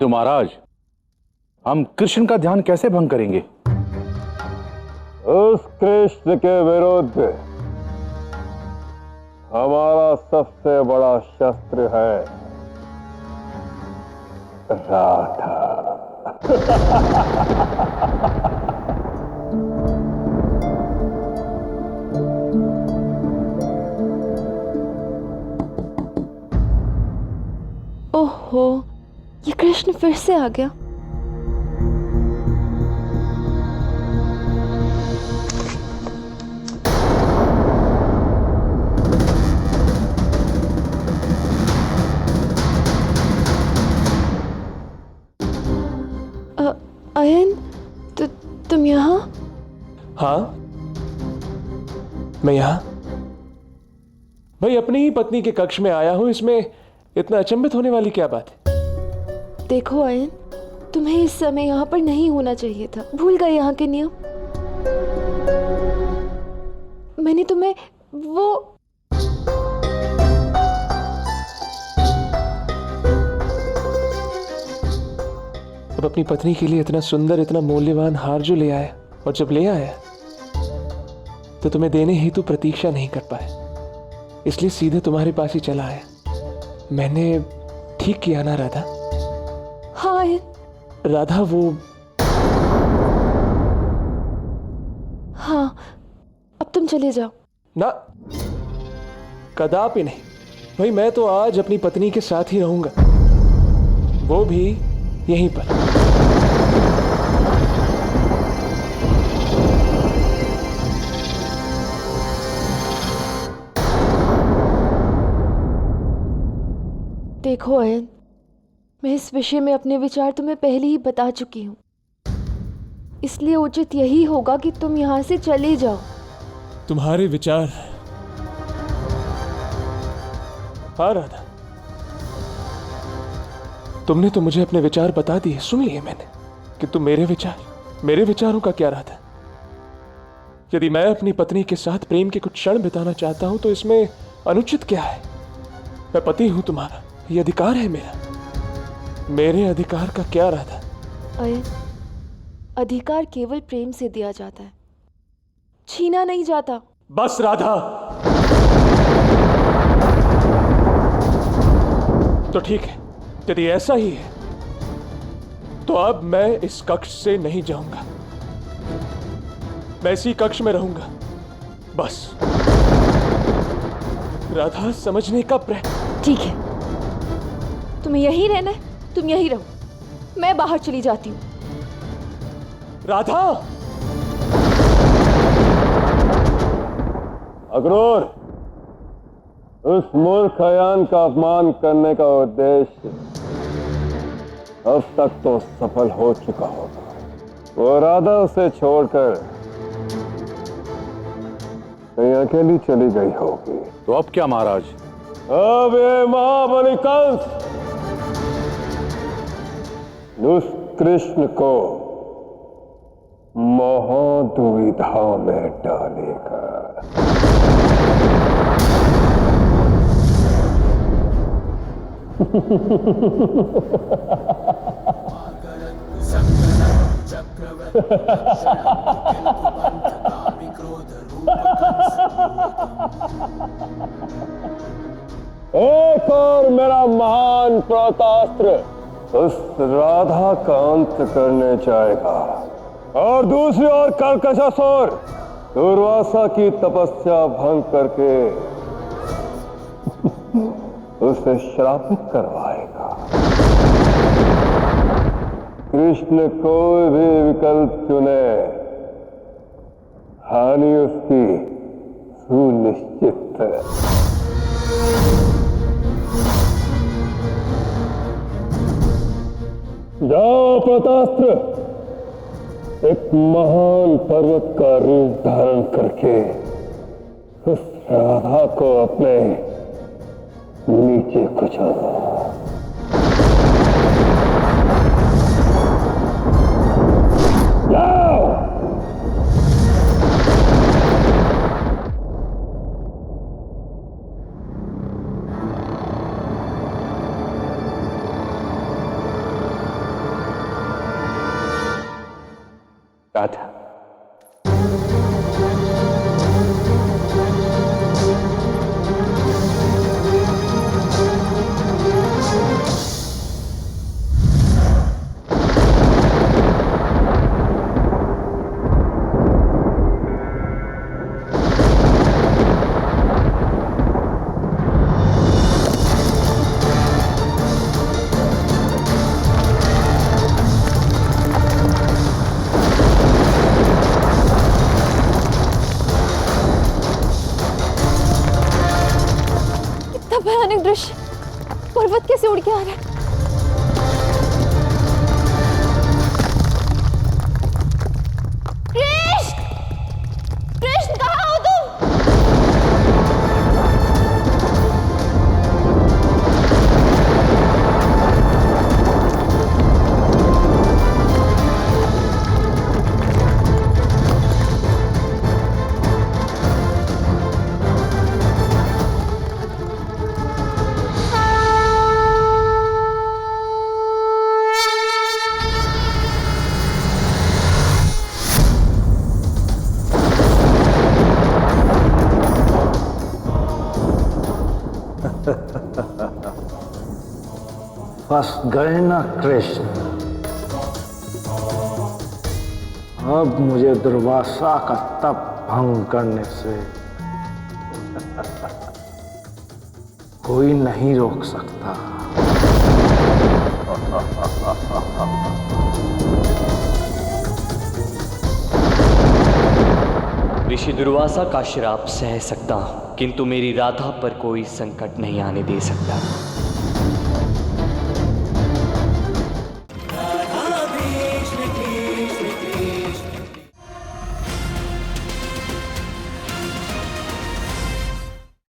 किंतु महाराज, हम कृष्ण का ध्यान कैसे भंग करेंगे? उस कृष्ण के विरुद्ध हमारा सबसे बड़ा शस्त्र है राधा। ओहो, ये कृष्ण फिर से आ गया। अयन, तुम यहाँ? हाँ, मैं यहाँ भाई अपनी ही पत्नी के कक्ष में आया हूं। इसमें इतना अचंभित होने वाली क्या बात है? देखो अयन, तुम्हें इस समय यहाँ पर नहीं होना चाहिए था। भूल गए यहाँ के नियम। मैंने तुम्हें वो अब अपनी पत्नी के लिए इतना सुंदर, इतना मूल्यवान हार जो ले आया, और जब ले आया तो तुम्हें देने हेतु प्रतीक्षा नहीं कर पाए, इसलिए सीधे तुम्हारे पास ही चला आया। मैंने ठीक किया ना राधा? हाँ अयन। राधा वो हाँ, अब तुम चले जाओ। ना, कदापि नहीं भाई। मैं तो आज अपनी पत्नी के साथ ही रहूंगा, वो भी यहीं पर। देखो अयन, मैं इस विषय में अपने विचार तुम्हें पहले ही बता चुकी हूँ, इसलिए उचित यही होगा कि तुम यहाँ से चले जाओ। तुम्हारे विचार? हाँ राधा, तुमने तो मुझे अपने विचार बता दिए, सुन लिए मैंने, कि तुम मेरे विचारों का क्या राधा? यदि मैं अपनी पत्नी के साथ प्रेम के कुछ क्षण बिताना चाहता हूं तो इसमें अनुचित क्या है? मैं पति हूं तुम्हारा, ये अधिकार है मेरा। मेरे अधिकार का क्या राधा? अयन, अधिकार केवल प्रेम से दिया जाता है, छीना नहीं जाता। बस राधा, तो ठीक है, यदि ऐसा ही है तो अब मैं इस कक्ष से नहीं जाऊंगा। मैं इसी कक्ष में रहूंगा, बस। राधा, समझने का प्रयत्न। ठीक है, तुम्हें यहीं रहना है, तुम यहीं रहो, मैं बाहर चली जाती हूँ। राधा! अक्रूर, उस मूर्ख अयान का अपमान करने का उद्देश्य अब तक तो सफल हो चुका होगा। वो राधा उसे छोड़कर कहीं अकेली चली गई होगी। तो अब क्या महाराज? अब ये महाबली कंस उस कृष्ण को महादुविधा में डालेगा। एक और मेरा महान प्रोतास्त्र उस राधा का अंत करने जाएगा, और दूसरी ओर कर्कशासुर दुर्वासा की तपस्या भंग करके उसे श्रापित करवाएगा। कृष्ण कोई भी विकल्प चुने, हानि उसकी सुनिश्चित है। जाओ प्रतास्त्र, एक महान पर्वत का रूप धारण करके उस राधा को अपने नीचे कुचलो। जाओ। राधा, कितना भयानक दृश्य। पर्वत कैसे उड़ के आ रहा है? कृष्ण! कृष्ण, कहाँ हो तुम? फंस गए ना कृष्ण। अब मुझे दुर्वासा का तप भंग करने से कोई नहीं रोक सकता। ऋषि दुर्वासा का श्राप सह सकता हूं, किंतु मेरी राधा पर कोई संकट नहीं आने दे सकता।